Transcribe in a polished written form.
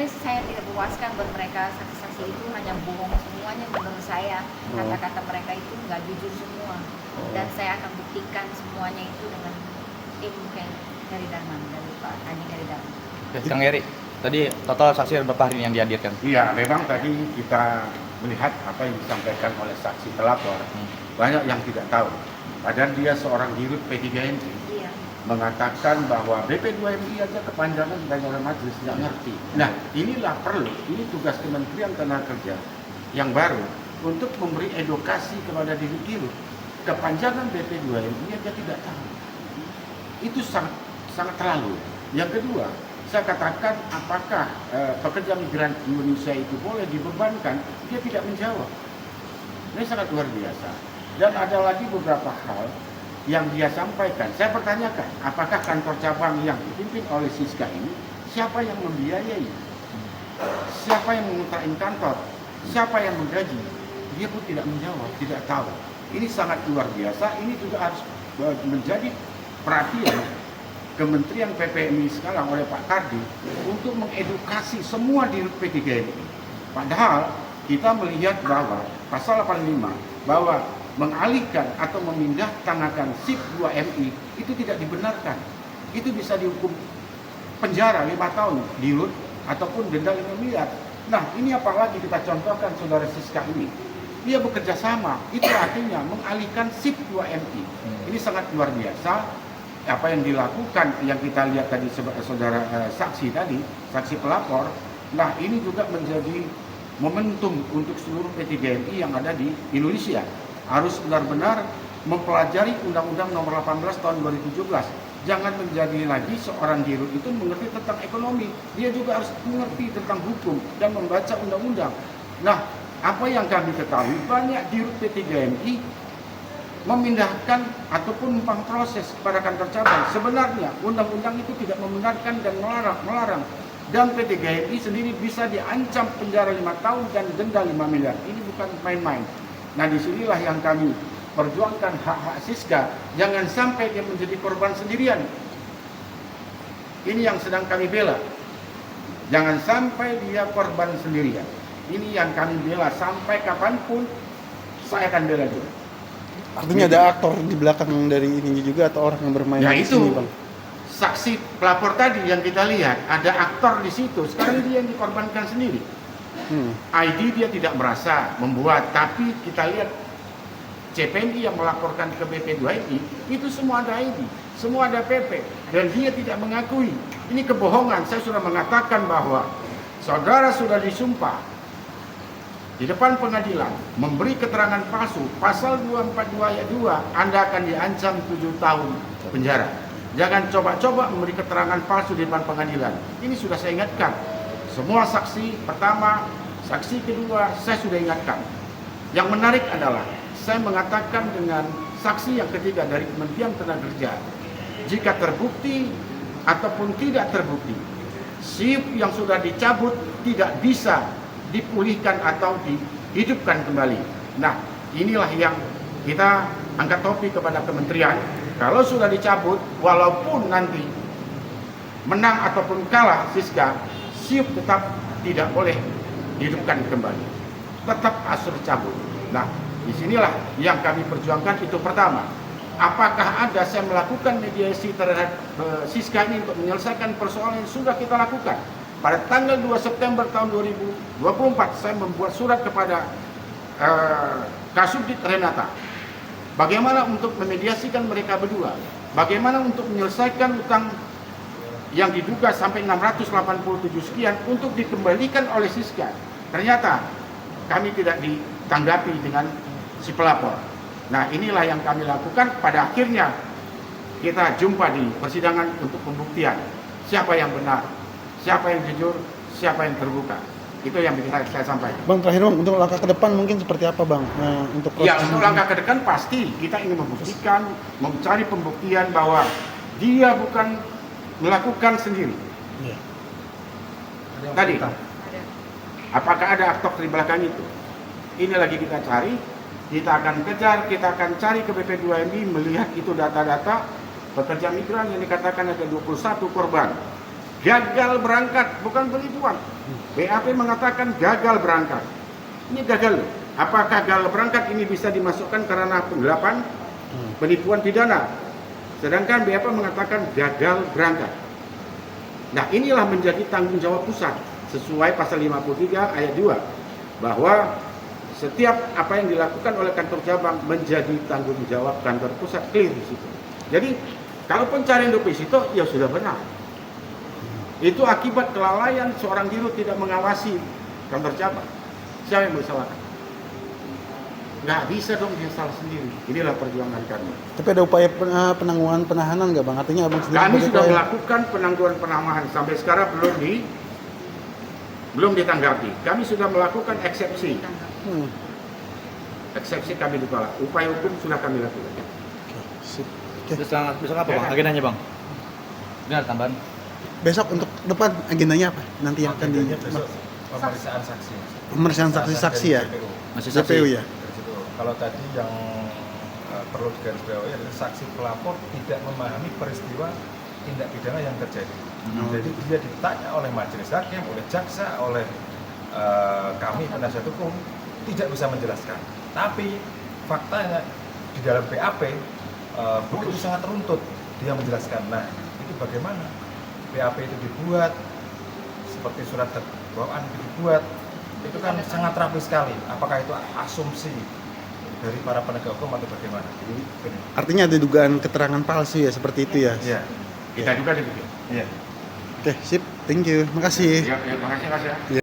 sebenarnya saya tidak puaskan buat mereka, saksi-saksi itu hanya bohong semuanya menurut saya. Kata-kata mereka itu nggak jujur semua, dan saya akan buktikan semuanya itu dengan tim Heri Darman dari Pak Anjing Heri Darman. Kang Heri, tadi total saksi ada berapa hari yang dihadirkan? Iya, memang tadi kita melihat apa yang disampaikan oleh saksi pelapor. Banyak yang tidak tahu, padahal dia seorang dirut P3MI. Iya. Mengatakan bahwa BP2MI aja kepanjangan dari oleh majelis, tidak ngerti. Nah, inilah perlu, ini tugas Kementerian Tenaga Kerja yang baru untuk memberi edukasi kepada dirut-dirut. Kepanjangan BP2MI aja tidak tahu. Itu sangat terlalu. Yang kedua, saya katakan apakah pekerja migran Indonesia itu boleh dibebankan? Dia tidak menjawab. Ini sangat luar biasa. Dan ada lagi beberapa hal yang dia sampaikan. Saya pertanyakan, apakah kantor cabang yang dipimpin oleh Siska ini, siapa yang membiayai? Siapa yang mengontrakkan kantor? Siapa yang menggaji? Dia pun tidak menjawab, tidak tahu. Ini sangat luar biasa. Ini juga harus menjadi perhatian Kementerian PPMI sekarang oleh Pak Kardi untuk mengedukasi semua dirut P3MI. Padahal kita melihat bahwa pasal 85 bahwa mengalihkan atau memindah tangankan SIP 2MI itu tidak dibenarkan. Itu bisa dihukum penjara 5 tahun dirut ataupun denda 5 miliar. Nah, ini apalagi kita contohkan saudara Siska ini. Dia bekerja sama, itu artinya mengalihkan SIP 2MI. Ini sangat luar biasa. Apa yang dilakukan, yang kita lihat tadi saudara saksi tadi, saksi pelapor. Nah, ini juga menjadi momentum untuk seluruh P3MI yang ada di Indonesia. Harus benar-benar mempelajari Undang-Undang Nomor 18 Tahun 2017. Jangan menjadi lagi seorang dirut itu mengerti tentang ekonomi. Dia juga harus mengerti tentang hukum dan membaca undang-undang. Nah, apa yang kami ketahui, banyak dirut P3MI memindahkan ataupun numpang proses kepada kantor cabang. Sebenarnya undang-undang itu tidak membenarkan dan melarang. Dan P3MI sendiri bisa diancam penjara 5 tahun dan denda 5 miliar. Ini bukan main-main. Nah, disinilah yang kami perjuangkan hak-hak Siska. Jangan sampai dia menjadi korban sendirian. Ini yang sedang kami bela. Jangan sampai dia korban sendirian. Ini yang kami bela sampai kapanpun saya akan bela juga. Artinya ada aktor di belakang dari ini juga atau orang yang bermain Ya di itu sini, Bang? saksi pelapor tadi yang kita lihat ada aktor di situ. Sekarang dia yang dikorbankan sendiri. ID dia tidak merasa membuat, tapi kita lihat CPNI yang melaporkan ke BP2MI itu semua ada ID, semua ada PP, dan dia tidak mengakui. Ini kebohongan. Saya sudah mengatakan bahwa saudara sudah disumpah di depan pengadilan memberi keterangan palsu, pasal 242 ayat 2, Anda akan diancam 7 tahun penjara. Jangan coba-coba memberi keterangan palsu di depan pengadilan. Ini sudah saya ingatkan. Semua saksi pertama, saksi kedua, saya sudah ingatkan. Yang menarik adalah saya mengatakan dengan saksi yang ketiga dari Kementerian Tenaga Kerja, jika terbukti ataupun tidak terbukti, SIP yang sudah dicabut tidak bisa dipulihkan atau dihidupkan kembali. Nah, inilah yang kita angkat topi kepada kementerian. Kalau sudah dicabut, walaupun nanti menang ataupun kalah Siska, SIP tetap tidak boleh dihidupkan kembali. Tetap harus dicabut. Nah, disinilah yang kami perjuangkan. Itu pertama. Apakah ada saya melakukan mediasi terhadap Siska ini untuk menyelesaikan persoalan yang sudah kita lakukan? Pada tanggal 2 September tahun 2024, saya membuat surat kepada Kasubdit Renata. Bagaimana untuk memediasikan mereka berdua? Bagaimana untuk menyelesaikan utang yang diduga sampai 687 sekian untuk dikembalikan oleh Siska? Ternyata kami tidak ditanggapi dengan si pelapor. Nah, inilah yang kami lakukan. Pada akhirnya kita jumpa di persidangan untuk pembuktian siapa yang benar, siapa yang jujur, siapa yang terbuka. Itu yang saya sampaikan. Bang, terakhir Bang, untuk langkah ke depan mungkin seperti apa Bang? Untuk ya, untuk langkah ke depan pasti kita ingin membuktikan, mencari pembuktian bahwa dia bukan melakukan sendiri. Ya. Tadi, apakah ada aktor di belakang itu? Ini lagi kita cari, kita akan kejar, kita akan cari ke BP2MI, melihat itu data-data pekerja migran yang dikatakan ada 21 korban. gagal berangkat, bukan penipuan. BAP mengatakan gagal berangkat. Ini gagal loh. Apakah gagal berangkat ini bisa dimasukkan ke ranah penggelapan, penipuan pidana? Sedangkan BAP mengatakan gagal berangkat. Nah, inilah menjadi tanggung jawab pusat sesuai pasal 53 ayat 2 bahwa setiap apa yang dilakukan oleh kantor cabang menjadi tanggung jawab kantor pusat, clear di situ. Jadi, kalau pencarian deposito ya sudah benar. Itu akibat kelalaian seorang dirut tidak mengawasi kantor cabang. Siapa yang bersalahkan? Nggak bisa dong dia salah sendiri. Inilah perjuangan kami. Tapi ada upaya penangguhan penahanan nggak bang? Artinya abang sendiri Kami sebagai sudah klien. melakukan penangguhan penahanan sampai sekarang belum ditanggapi. Kami sudah melakukan eksepsi. Eksepsi kami ditolak. Upaya hukum sudah kami lakukan. Sip. Oke. Terus besok apa bang? Agendanya bang? Ini ada tambahan. Besok untuk depan agendanya apa? Nanti akan di Agendanya besok pemeriksaan saksi. pemeriksaan saksi-saksi ya. dari PPU. Masih saksi. CPU ya. Dari situ. Kalau tadi yang perlu digarisbawahi adalah saksi pelapor tidak memahami peristiwa tindak pidana yang terjadi. Jadi dia ditanya oleh majelis hakim, oleh jaksa, oleh kami penasihat hukum tidak bisa menjelaskan. Tapi faktanya di dalam BAP begitu sangat runtut dia menjelaskan. Nah, itu bagaimana? BAP itu dibuat seperti surat dakwaan dibuat itu kan sangat rapi sekali. Apakah itu asumsi dari para penegak hukum atau bagaimana? Artinya ada dugaan keterangan palsu ya seperti itu ya. Iya. Kita juga demikian. Iya. Oke, sip. Thank you. Makasih. Ya, terima kasih Mas ya.